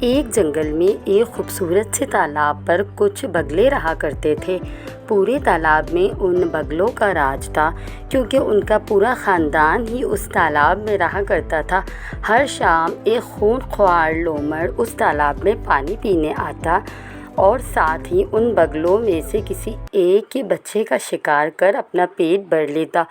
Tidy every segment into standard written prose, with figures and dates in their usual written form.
ایک جنگل میں ایک خوبصورت سے تالاب پر کچھ بگلے رہا کرتے تھے۔ پورے تالاب میں ان بگلوں کا راج تھا، کیونکہ ان کا پورا خاندان ہی اس تالاب میں رہا کرتا تھا۔ ہر شام ایک خون خوار لومڑ اس تالاب میں پانی پینے آتا اور ساتھ ہی ان بگلوں میں سے کسی ایک کے بچے کا شکار کر اپنا پیٹ بھر لیتا۔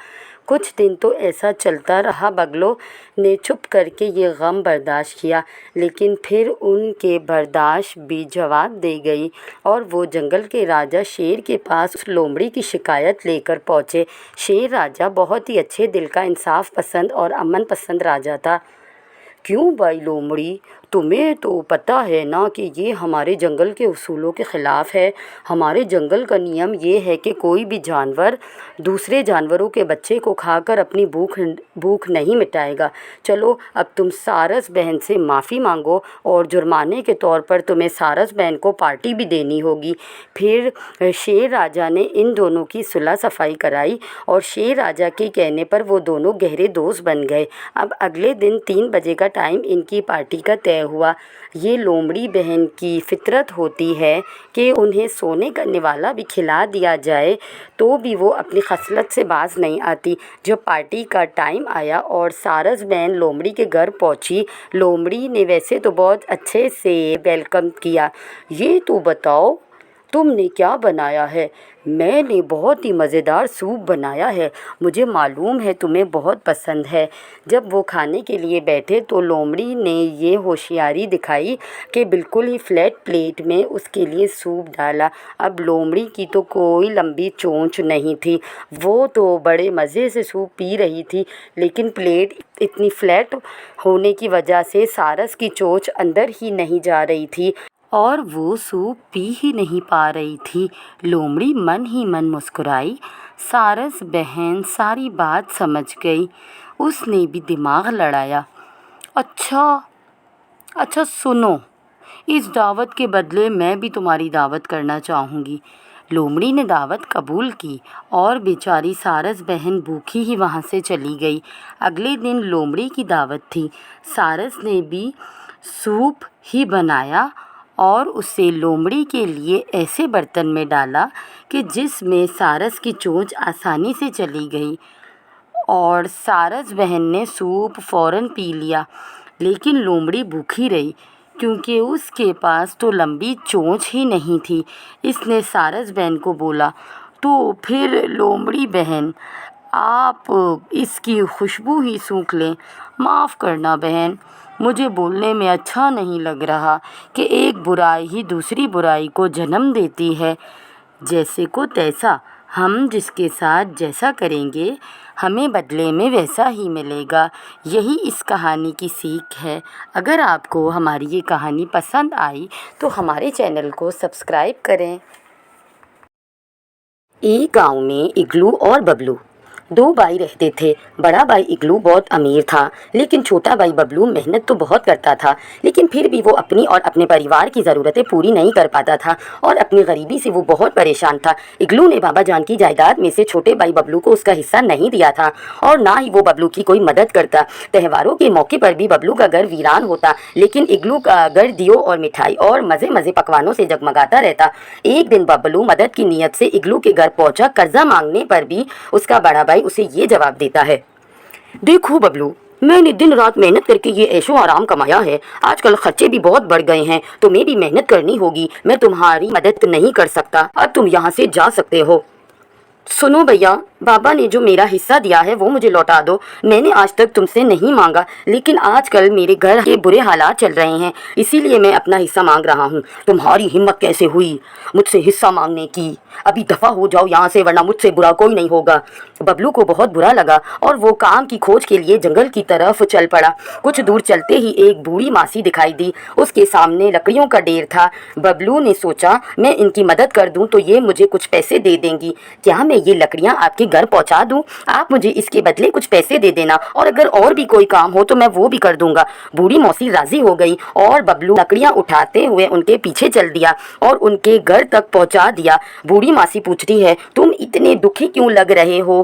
کچھ دن تو ایسا چلتا رہا۔ بگلوں نے چھپ کر کے یہ غم برداشت کیا، لیکن پھر ان کے برداشت بھی جواب دے گئی اور وہ جنگل کے راجا شیر کے پاس اس لومڑی کی شکایت لے کر پہنچے۔ شیر راجا بہت ہی اچھے دل کا، انصاف پسند اور امن پسند راجا تھا۔ کیوں بھائی لومڑی، تمہیں تو پتہ ہے نا کہ یہ ہمارے جنگل کے اصولوں کے خلاف ہے۔ ہمارے جنگل کا نیم یہ ہے کہ کوئی بھی جانور دوسرے جانوروں کے بچے کو کھا کر اپنی بھوک نہیں مٹائے گا۔ چلو اب تم سارس بہن سے معافی مانگو اور جرمانے کے طور پر تمہیں سارس بہن کو پارٹی بھی دینی ہوگی۔ پھر شیر راجا نے ان دونوں کی صلح صفائی کرائی اور شیر راجا کے کہنے پر وہ دونوں گہرے دوست بن گئے۔ اب اگلے دن 3 بجے کا ٹائم ان کی پارٹی کا طے ہوا۔ یہ لومڑی بہن کی فطرت ہوتی ہے کہ انہیں سونے کا نوالا بھی کھلا دیا جائے تو بھی وہ اپنی خصلت سے باز نہیں آتی۔ جب پارٹی کا ٹائم آیا اور سارس بہن لومڑی کے گھر پہنچی، لومڑی نے ویسے تو بہت اچھے سے ویلکم کیا۔ یہ تو بتاؤ تم نے کیا بنایا ہے؟ میں نے بہت ہی مزیدار سوپ بنایا ہے، مجھے معلوم ہے تمہیں بہت پسند ہے۔ جب وہ کھانے کے لیے بیٹھے تو لومڑی نے یہ ہوشیاری دکھائی کہ بالکل ہی فلیٹ پلیٹ میں اس کے لیے سوپ ڈالا۔ اب لومڑی کی تو کوئی لمبی چونچ نہیں تھی، وہ تو بڑے مزے سے سوپ پی رہی تھی، لیکن پلیٹ اتنی فلیٹ ہونے کی وجہ سے سارس کی چونچ اندر ہی نہیں جا رہی تھی اور وہ سوپ پی ہی نہیں پا رہی تھی۔ لومڑی من ہی من مسکرائی۔ سارس بہن ساری بات سمجھ گئی، اس نے بھی دماغ لڑایا۔ اچھا سنو، اس دعوت کے بدلے میں بھی تمہاری دعوت کرنا چاہوں گی۔ لومڑی نے دعوت قبول کی اور بیچاری سارس بہن بھوکی ہی وہاں سے چلی گئی۔ اگلے دن لومڑی کی دعوت تھی۔ سارس نے بھی سوپ ہی بنایا اور اسے لومڑی کے لیے ایسے برتن میں ڈالا کہ جس میں سارس کی چونچ آسانی سے چلی گئی، اور سارس بہن نے سوپ فوراً پی لیا۔ لیکن لومڑی بھوکی رہی کیونکہ اس کے پاس تو لمبی چونچ ہی نہیں تھی۔ اس نے سارس بہن کو بولا، تو پھر لومڑی بہن آپ اس کی خوشبو ہی سونکھ لیں۔ معاف کرنا بہن، مجھے بولنے میں اچھا نہیں لگ رہا کہ ایک برائی ہی دوسری برائی کو جنم دیتی ہے۔ جیسے کو تیسا، ہم جس کے ساتھ جیسا کریں گے ہمیں بدلے میں ویسا ہی ملے گا۔ یہی اس کہانی کی سیکھ ہے۔ اگر آپ کو ہماری یہ کہانی پسند آئی تو ہمارے چینل کو سبسکرائب کریں۔ ایک گاؤں میں اگلو اور ببلو 2 بھائی رہتے تھے۔ بڑا بھائی اگلو بہت امیر تھا، لیکن چھوٹا بھائی ببلو محنت تو بہت کرتا تھا، لیکن پھر بھی وہ اپنی اور اپنے پریوار کی ضرورتیں پوری نہیں کر پاتا تھا اور اپنی غریبی سے وہ بہت پریشان تھا۔ اگلو نے بابا جان کی جائیداد میں سے چھوٹے بھائی ببلو کو اس کا حصہ نہیں دیا تھا اور نہ ہی وہ ببلو کی کوئی مدد کرتا۔ تہواروں کے موقع پر بھی ببلو کا گھر ویران ہوتا، لیکن اگلو کا گھر دیوں اور مٹھائی اور مزے پکوانوں سے جگمگاتا رہتا۔ ایک دن ببلو مدد کی نیت سے اگلو کے گھر پہنچا۔ قرضہ مانگنے پر بھی اس کا بڑا بھائی اسے یہ جواب دیتا ہے، دیکھو ببلو، میں نے دن رات محنت کر کے یہ عیش و آرام کمایا ہے، آج کل خرچے بھی بہت بڑھ گئے ہیں، تمہیں بھی محنت کرنی ہوگی، میں تمہاری مدد نہیں کر سکتا، اب تم یہاں سے جا سکتے ہو۔ سنو بھیا، بابا نے جو میرا حصہ دیا ہے وہ مجھے لوٹا دو۔ میں نے آج تک تم سے نہیں مانگا، لیکن آج کل میرے گھر کے برے حالات چل رہے ہیں، اسی لیے میں اپنا حصہ مانگ رہا ہوں۔ تمہاری ہمت کیسے ہوئی مجھ سے حصہ مانگنے کی؟ ابھی دفع ہو جاؤ یہاں سے، ورنہ مجھ سے برا کوئی نہیں ہوگا۔ ببلو کو بہت برا لگا اور وہ کام کی کھوج کے لیے جنگل کی طرف چل پڑا۔ کچھ دور چلتے ہی ایک بوڑھی ماسی دکھائی دی، اس کے سامنے لکڑیوں کا ڈھیر تھا۔ ببلو نے سوچا، میں ان کی مدد کر دوں تو یہ مجھے کچھ پیسے دے دیں گی، کیا میں یہ لکڑیاں آپ کے گھر پہنچا دوں؟ آپ مجھے اس کے بدلے کچھ پیسے دے دینا، اور اگر اور بھی کوئی کام ہو تو میں وہ بھی کر دوں گا۔ بوڑھی موسی راضی ہو گئی اور ببلو لکڑیاں اٹھاتے ہوئے ان کے پیچھے چل دیا اور ان کے گھر تک پہنچا دیا۔ بوڑھی ماسی پوچھتی ہے، تم اتنے دکھی کیوں لگ رہے ہو؟